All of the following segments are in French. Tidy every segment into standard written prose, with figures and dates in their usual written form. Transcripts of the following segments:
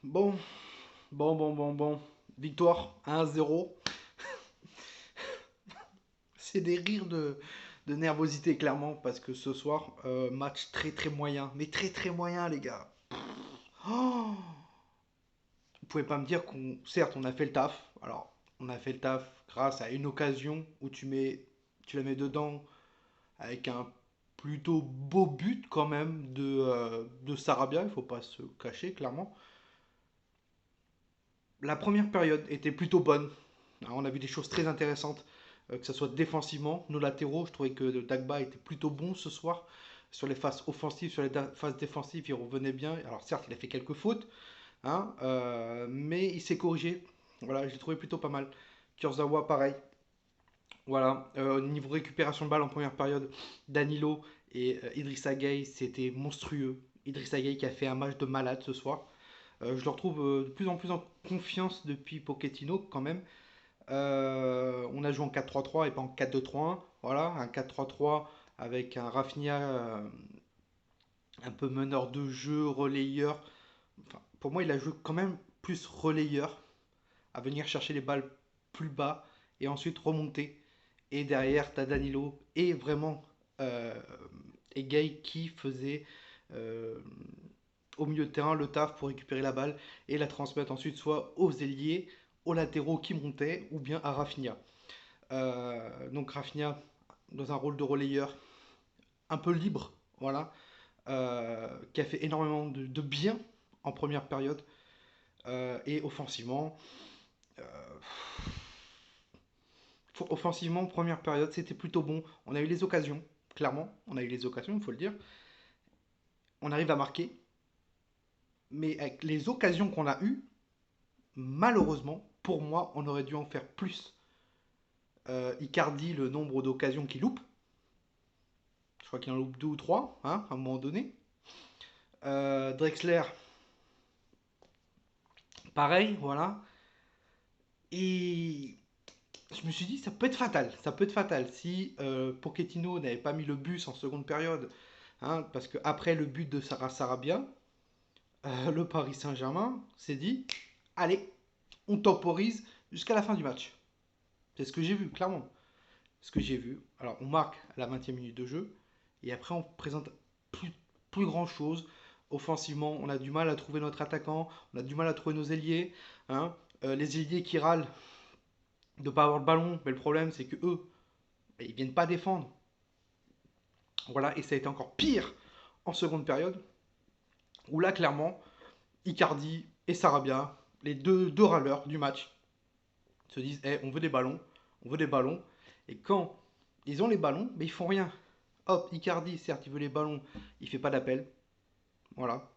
Bon, bon. Victoire 1-0. C'est des rires de nervosité, clairement, parce que ce soir, match très moyen. Mais très moyen, les gars. Oh, vous pouvez pas me dire qu'on. Certes, on a fait le taf. Alors, on a fait le taf grâce à une occasion où tu la mets dedans avec un plutôt beau but, quand même, de Sarabia. Il faut pas se cacher, clairement. La première période était plutôt bonne. Alors, on a vu des choses très intéressantes, que ce soit défensivement. Nos latéraux, je trouvais que Dagba était plutôt bon ce soir. Sur les phases offensives, sur les phases défensives, il revenait bien. Alors certes, il a fait quelques fautes, hein, mais il s'est corrigé. Voilà, je l'ai trouvé plutôt pas mal. Kurzawa, pareil. Voilà, au niveau récupération de balle en première période, Danilo et Idrissa Gueye, c'était monstrueux. Idrissa Gueye qui a fait un match de malade ce soir. Je le retrouve de plus en plus en confiance depuis Pochettino quand même. On a joué en 4-3-3 et pas en 4-2-3-1. Voilà, un 4-3-3 avec un Rafinha un peu meneur de jeu, relayeur. Enfin, pour moi, il a joué quand même plus relayeur, à venir chercher les balles plus bas et ensuite remonter. Et derrière, tu as Danilo et vraiment euh, et Gay qui faisait euh, au milieu de terrain le taf pour récupérer la balle et la transmettre ensuite soit aux ailiers, aux latéraux qui montaient ou bien à Rafinha. Donc Rafinha dans un rôle de relayeur un peu libre, voilà, qui a fait énormément de bien en première période. Et offensivement, euh, offensivement, première période, c'était plutôt bon. On a eu les occasions, clairement, on a eu les occasions, il faut le dire. On arrive à marquer, mais avec les occasions qu'on a eues, malheureusement, pour moi, on aurait dû en faire plus. Icardi, le nombre d'occasions qu'il loupe, je crois qu'il en loupe deux ou trois, hein, à un moment donné. Drexler, pareil, voilà. Et je me suis dit, ça peut être fatal. Ça peut être fatal si Pochettino n'avait pas mis le bus en seconde période. Hein, parce qu'après le but de Sarah Sarabia, le Paris Saint-Germain s'est dit, allez, on temporise jusqu'à la fin du match. C'est ce que j'ai vu, clairement. Ce que j'ai vu. Alors, on marque à la 20e minute de jeu. Et après, on présente plus grand chose. Offensivement, on a du mal à trouver notre attaquant. On a du mal à trouver nos ailiers. Hein. Les ailiers qui râlent de ne pas avoir le ballon. Mais le problème, c'est que eux, ils viennent pas défendre. Voilà, et ça a été encore pire en seconde période, où là, clairement, Icardi et Sarabia, les deux râleurs du match, se disent hey, on veut des ballons. Et quand ils ont les ballons, mais ils font rien. Hop, Icardi, certes, il veut les ballons, il fait pas d'appel. Voilà.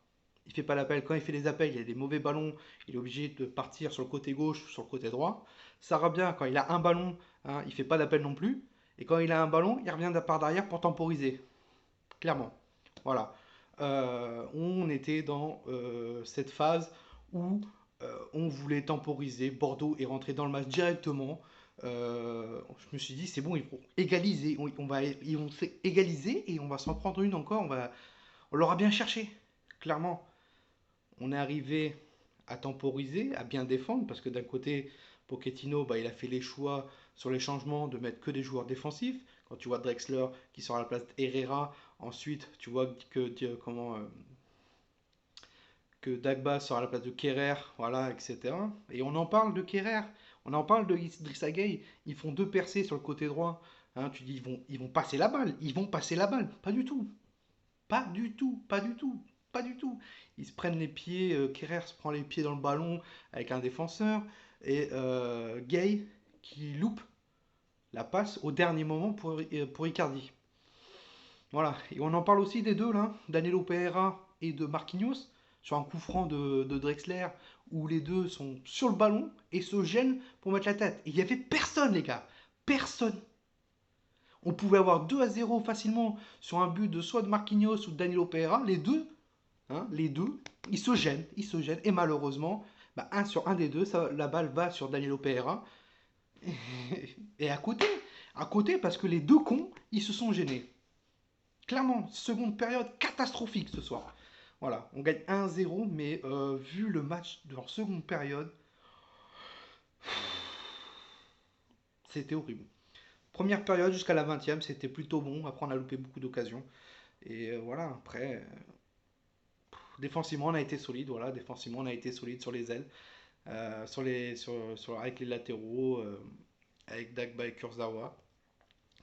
Il fait pas l'appel. Quand il fait les appels, il y a des mauvais ballons, il est obligé de partir sur le côté gauche ou sur le côté droit. Sarabia, quand il a un ballon, hein, il fait pas d'appel non plus. Et quand il a un ballon, il revient de la part d'arrière pour temporiser. Clairement. Voilà. On était dans cette phase où on voulait temporiser. Bordeaux est rentré dans le match directement. Je me suis dit, c'est bon, ils vont égaliser. Ils vont égaliser et on va s'en prendre une encore. On l'aura bien cherché. Clairement, on est arrivé à temporiser, à bien défendre, parce que d'un côté, Pochettino, bah, il a fait les choix sur les changements de mettre que des joueurs défensifs. Quand tu vois Drexler qui sort à la place d'Herrera, ensuite tu vois que Dagba sort à la place de Kerrer, voilà, etc. Et on en parle de Kerrer, on en parle de Idrissa Gueye, ils font deux percées sur le côté droit. Hein, tu dis ils vont passer la balle, ils vont passer la balle, pas du tout. Pas du tout, pas du tout, pas du tout. Ils se prennent les pieds, Kerrer se prend les pieds dans le ballon avec un défenseur, et Gay qui loupe la passe au dernier moment pour Icardi. Voilà, et on en parle aussi des deux là, Danilo Pereira et de Marquinhos, sur un coup franc de Drexler, où les deux sont sur le ballon et se gênent pour mettre la tête. Et il n'y avait personne les gars, personne. On pouvait avoir 2-0 facilement sur un but de soit de Marquinhos ou de Danilo Pereira, les deux, ils se gênent, et malheureusement, bah, sur un des deux, la balle va sur Danilo Pereira, et à côté, parce que les deux cons, ils se sont gênés. Clairement, seconde période catastrophique ce soir. Voilà, on gagne 1-0, mais vu le match de leur seconde période, c'était horrible. Première période jusqu'à la 20e, c'était plutôt bon. Après, on a loupé beaucoup d'occasions. Et voilà, après, défensivement, on a été solide. Voilà, défensivement, on a été solide sur les ailes, avec les latéraux, avec Dagba et Kurzawa.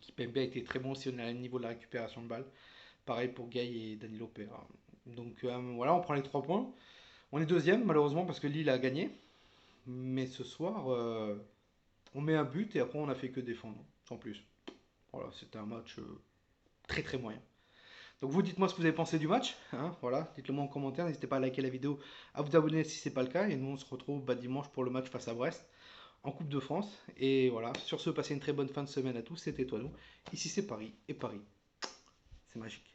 Kipembe a été très bon aussi au niveau de la récupération de balles. Pareil pour Gay et Danilo Pereira. Donc voilà, on prend les 3 points. On est deuxième, malheureusement, parce que Lille a gagné. Mais ce soir, on met un but et après, on n'a fait que défendre, sans plus. Voilà, c'était un match très très moyen. Donc vous dites-moi ce que vous avez pensé du match, hein, voilà, dites-le moi en commentaire, n'hésitez pas à liker la vidéo, à vous abonner si ce n'est pas le cas, et nous on se retrouve dimanche pour le match face à Brest en Coupe de France. Et voilà, sur ce, passez une très bonne fin de semaine à tous, c'était Toinou. Ici c'est Paris, et Paris, c'est magique.